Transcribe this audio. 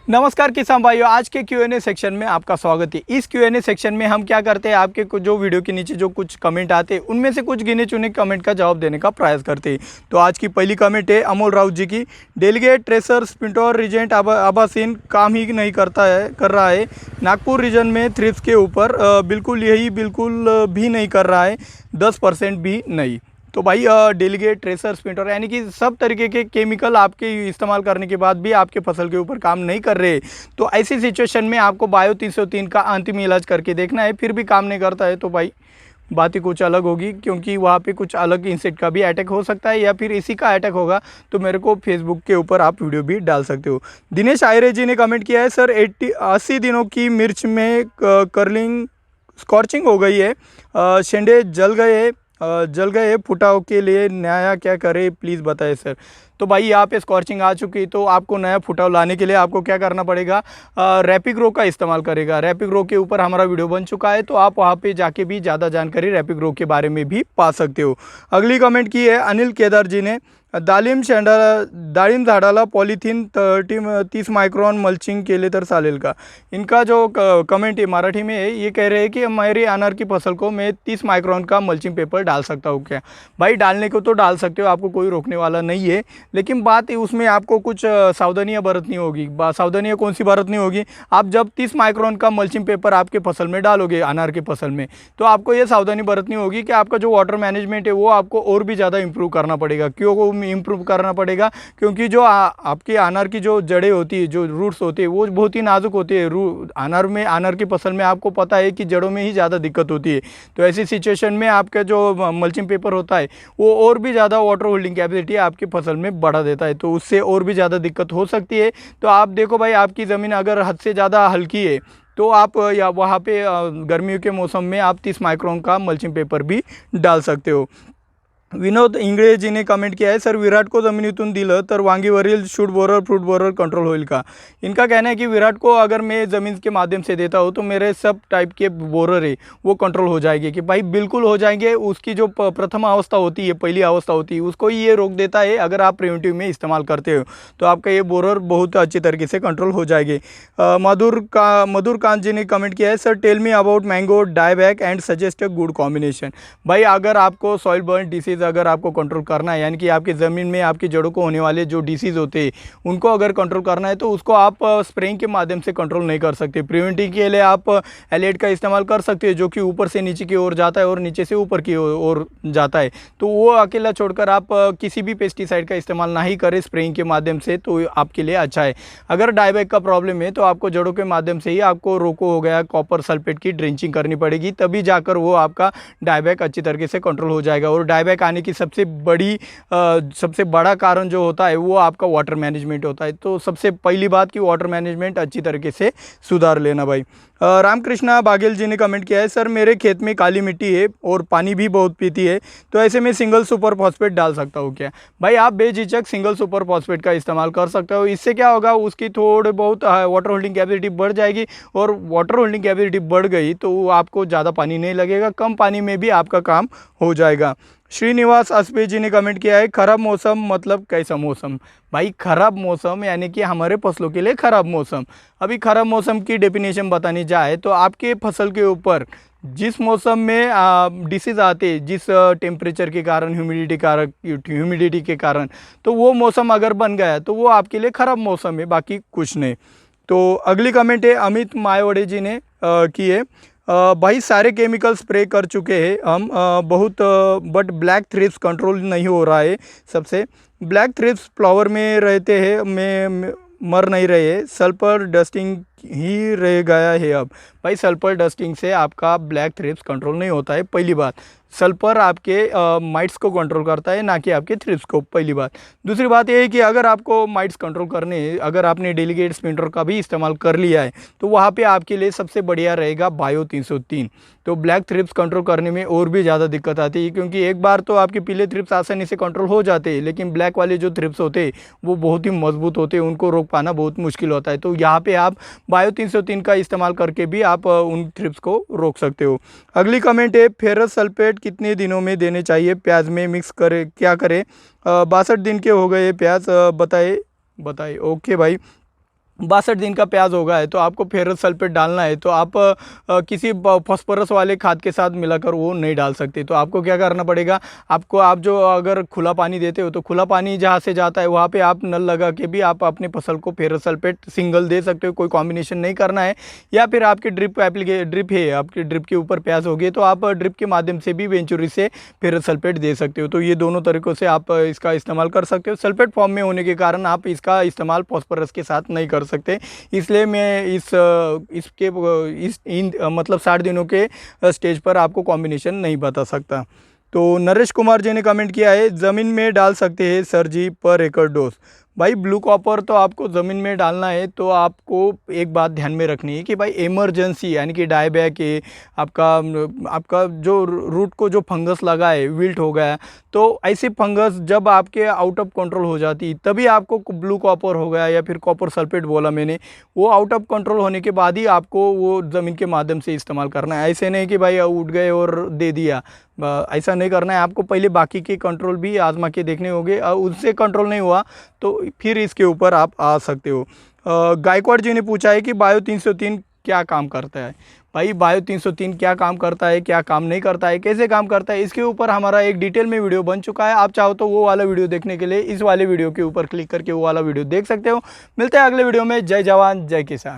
नमस्कार किसान भाइयों, आज के Q&A सेक्शन में आपका स्वागत है। इस Q&A सेक्शन में हम क्या करते हैं, आपके कुछ जो वीडियो के नीचे जो कुछ कमेंट आते हैं उनमें से कुछ गिने चुने कमेंट का जवाब देने का प्रयास करते हैं। तो आज की पहली कमेंट है अमोल राउत जी की। डेलीगेट ट्रेसर स्पिंटोर रीजेंट आबासीन काम ही नहीं कर रहा है नागपुर रीजन में थ्रिप्स के ऊपर, बिल्कुल भी नहीं कर रहा है, 10% भी नहीं। तो भाई डेलीगेट ट्रेसर स्पिंटर यानी कि सब तरीके के केमिकल आपके इस्तेमाल करने के बाद भी आपके फसल के ऊपर काम नहीं कर रहे, तो ऐसी सिचुएशन में आपको बायो 303 का अंतिम इलाज करके देखना है। फिर भी काम नहीं करता है तो भाई बात ही कुछ अलग होगी, क्योंकि वहाँ पे कुछ अलग इंसेक्ट का भी अटैक हो सकता है या फिर इसी का अटैक होगा। तो मेरे को फेसबुक के ऊपर आप वीडियो भी डाल सकते हो। दिनेश आयरे जी ने कमेंट किया है, सर 80 दिनों की मिर्च में कर्लिंग स्कॉर्चिंग हो गई है, शेंडे जल गए, फुटाव के लिए नया क्या करें प्लीज़ बताएं सर। तो भाई यहाँ पे स्कॉर्चिंग आ चुकी, तो आपको नया फुटाव लाने के लिए आपको क्या करना पड़ेगा, रैपिग्रो का इस्तेमाल करेगा। रैपिग्रो के ऊपर हमारा वीडियो बन चुका है, तो आप वहाँ पे जाके भी ज़्यादा जानकारी रैपिग्रो के बारे में भी पा सकते हो। अगली कमेंट की है अनिल केदार जी ने, डाळिंब झाडाला पॉलिथीन 30 माइक्रोन मल्चिंग केले तर चालेल का। इनका जो कमेंट है मराठी में है, ये कह रहे हैं कि मेरी अनार की फसल को मैं 30 माइक्रोन का मल्चिंग पेपर डाल सकता हूँ क्या। भाई डालने को तो डाल सकते हो, आपको कोई रोकने वाला नहीं है, लेकिन बात उसमें आपको कुछ सावधानियाँ बरतनी होगी। सावधानियाँ कौन सी बरतनी होगी, आप जब 30 माइक्रोन का मल्चिंग पेपर आपके फसल में डालोगे अनार की फसल में, तो आपको ये सावधानी बरतनी होगी कि आपका जो वाटर मैनेजमेंट है वो आपको और भी ज़्यादा इंप्रूव करना पड़ेगा। क्यों इम्प्रूव करना पड़ेगा, क्योंकि जो आपके अनार की जो जड़ें होती है, जो रूट्स होती है, वो बहुत ही नाजुक होती है। अनार की फसल में आपको पता है कि जड़ों में ही ज़्यादा दिक्कत होती है। तो ऐसी सिचुएशन में आपका जो मल्चिंग पेपर होता है वो और भी ज़्यादा वाटर होल्डिंग कैपेसिटी आपकी फसल में बढ़ा देता है, तो उससे और भी ज़्यादा दिक्कत हो सकती है। तो आप देखो भाई, आपकी ज़मीन अगर हद से ज़्यादा हल्की है तो आप या वहाँ पे गर्मियों के मौसम में आप 30 माइक्रोन का मल्चिंग पेपर भी डाल सकते हो। विनोद इंगळे जी ने कमेंट किया है, सर विराट को जमिनीतून दिलं तर वांगीवरील shoot borer fruit borer control होईल का। इनका कहना है कि विराट को अगर मैं ज़मीन के माध्यम से देता हूँ तो मेरे सब टाइप के बोरर है वो कंट्रोल हो जाएंगे। कि भाई बिल्कुल हो जाएंगे। उसकी जो प्रथम अवस्था होती है, पहली अवस्था होती है, उसको ही ये रोक देता है। अगर आप प्रिवेंटिव में इस्तेमाल करते हो तो आपका ये बोरर बहुत अच्छी तरीके से कंट्रोल हो जाएंगे। मधुरकांत जी ने कमेंट किया है, sir tell me about mango dieback and suggest a good combination. भाई अगर आपको सॉइल बर्न डिसीज़ अगर आपको कंट्रोल करना है, यानी कि आपकी ज़मीन में आपकी जड़ों को होने वाले जो डिसीज़ होते हैं उनको अगर कंट्रोल करना है, तो उसको आप स्प्रेइंग के माध्यम से कंट्रोल नहीं कर सकते। प्रिवेंटिव के लिए आप एलेट का इस्तेमाल कर सकते हैं, जो कि ऊपर से नीचे की ओर जाता है और नीचे से ऊपर की ओर जाता है। तो वो अकेला छोड़कर आप किसी भी पेस्टिसाइड का इस्तेमाल नहीं करें स्प्रेइंग के माध्यम से, तो आपके लिए अच्छा है। अगर डाईबैक का प्रॉब्लम है तो आपको जड़ों के माध्यम से ही आपको रोको हो गया कॉपर सल्फेट की ड्रेंचिंग करनी पड़ेगी, तभी जाकर वो आपका डाईबैक अच्छी तरीके से कंट्रोल हो जाएगा। और डाईबैक आने की सबसे बड़ा कारण जो होता है वो आपका वाटर मैनेजमेंट होता है। तो सबसे पहली बात कि वाटर मैनेजमेंट अच्छी तरीके से सुधार लेना भाई। रामकृष्णा बाघेल जी ने कमेंट किया है, सर मेरे खेत में काली मिट्टी है और पानी भी बहुत पीती है, तो ऐसे में सिंगल सुपर फॉस्फेट डाल सकता हूँ क्या। भाई आप बेझिझक सिंगल सुपर फॉस्फेट का इस्तेमाल कर सकते हो। इससे क्या होगा, उसकी थोड़ी बहुत वाटर होल्डिंग कैपेसिटी बढ़ जाएगी, और वाटर होल्डिंग कैपेसिटी बढ़ गई तो आपको ज़्यादा पानी नहीं लगेगा, कम पानी में भी आपका काम हो जाएगा। श्रीनिवास अस्पे जी ने कमेंट किया है, खराब मौसम मतलब कैसा मौसम। भाई खराब मौसम यानी कि हमारे फसलों के लिए खराब मौसम। अभी खराब मौसम की डेफिनेशन बतानी जाए तो आपके फसल के ऊपर जिस मौसम में डिसीज़ आते हैं, जिस टेम्परेचर के कारण, ह्यूमिडिटी के कारण, तो वो मौसम अगर बन गया तो वो आपके लिए खराब मौसम है, बाकी कुछ नहीं। तो अगली कमेंट है अमित मायवड़े जी ने की है, भाई सारे केमिकल स्प्रे कर चुके हैं हम बट ब्लैक थ्रिप्स कंट्रोल नहीं हो रहा है। सबसे ब्लैक थ्रिप्स फ्लावर में रहते हैं, में मर नहीं रहे, सल्फर डस्टिंग ही रह गया है अब। भाई सल्फर डस्टिंग से आपका ब्लैक थ्रिप्स कंट्रोल नहीं होता है। पहली बात, सल्फर आपके माइट्स को कंट्रोल करता है, ना कि आपके थ्रिप्स को, पहली बात। दूसरी बात ये है कि अगर आपको माइट्स कंट्रोल करने, अगर आपने डेलीगेट स्पिंटर का भी इस्तेमाल कर लिया है तो वहाँ पे आपके लिए सबसे बढ़िया रहेगा बायो 303। तो ब्लैक थ्रिप्स कंट्रोल करने में और भी ज़्यादा दिक्कत आती है, क्योंकि एक बार तो आपके पीले थ्रिप्स आसानी से कंट्रोल हो जाते हैं, लेकिन ब्लैक वाले जो थ्रिप्स होते हैं वो बहुत ही मजबूत होते हैं, उनको रोक पाना बहुत मुश्किल होता है। तो यहाँ पे आप बायो 303 का इस्तेमाल करके भी आप उन थ्रिप्स को रोक सकते हो। अगली कमेंट है, फेरस सल्फेट कितने दिनों में देने चाहिए, प्याज में मिक्स करे क्या करें, 62 दिन के हो गए प्याज, बताए। ओके भाई, 62 दिन का प्याज होगा है तो आपको फेरस सल्फेट डालना है, तो आप किसी फॉस्फोरस वाले खाद के साथ मिलाकर वो नहीं डाल सकते। तो आपको क्या करना पड़ेगा, आप जो अगर खुला पानी देते हो तो खुला पानी जहाँ से जाता है वहाँ पे आप नल लगा के भी आप अपनी फसल को फेरस सल्फेट सिंगल दे सकते हो, कोई कॉम्बिनेशन नहीं करना है। या फिर आपकी ड्रिप है, आपकी ड्रिप के ऊपर प्याज होगी तो आप ड्रिप के माध्यम से भी वेंचुरी से फेरस सल्फेट दे सकते हो। तो ये दोनों तरीक़ों से आप इसका इस्तेमाल कर सकते हो। सल्फेट फॉर्म में होने के कारण आप इसका इस्तेमाल फॉस्फोरस के साथ नहीं कर सकते, इसलिए मैं मतलब 60 दिनों के स्टेज पर आपको कॉम्बिनेशन नहीं बता सकता। तो नरेश कुमार जी ने कमेंट किया है, ज़मीन में डाल सकते हैं सर जी पर एकड़ डोज। भाई ब्लू कॉपर तो आपको ज़मीन में डालना है तो आपको एक बात ध्यान में रखनी है कि भाई इमरजेंसी यानी कि डायबैक है, आपका जो रूट को जो फंगस लगा है, विल्ट हो गया, तो ऐसी फंगस जब आपके आउट ऑफ कंट्रोल हो जाती है तभी आपको ब्लू कॉपर हो गया या फिर कॉपर सल्फेट बोला मैंने, वो आउट ऑफ कंट्रोल होने के बाद ही आपको वो ज़मीन के माध्यम से इस्तेमाल करना है। ऐसे नहीं कि भाई उठ गए और दे दिया, ऐसा नहीं करना है। आपको पहले बाकी के कंट्रोल भी आजमा के देखने होंगे, उससे कंट्रोल नहीं हुआ तो फिर इसके ऊपर आप आ सकते हो। गायकवाड़ जी ने पूछा है कि बायो 303 क्या काम करता है। भाई बायो 303 क्या काम करता है, क्या काम नहीं करता है, कैसे काम करता है, इसके ऊपर हमारा एक डिटेल में वीडियो बन चुका है। आप चाहो तो वो वाला वीडियो देखने के लिए इस वाले वीडियो के ऊपर क्लिक करके वो वाला वीडियो देख सकते हो। मिलते हैं अगले वीडियो में। जय जवान जय किसान।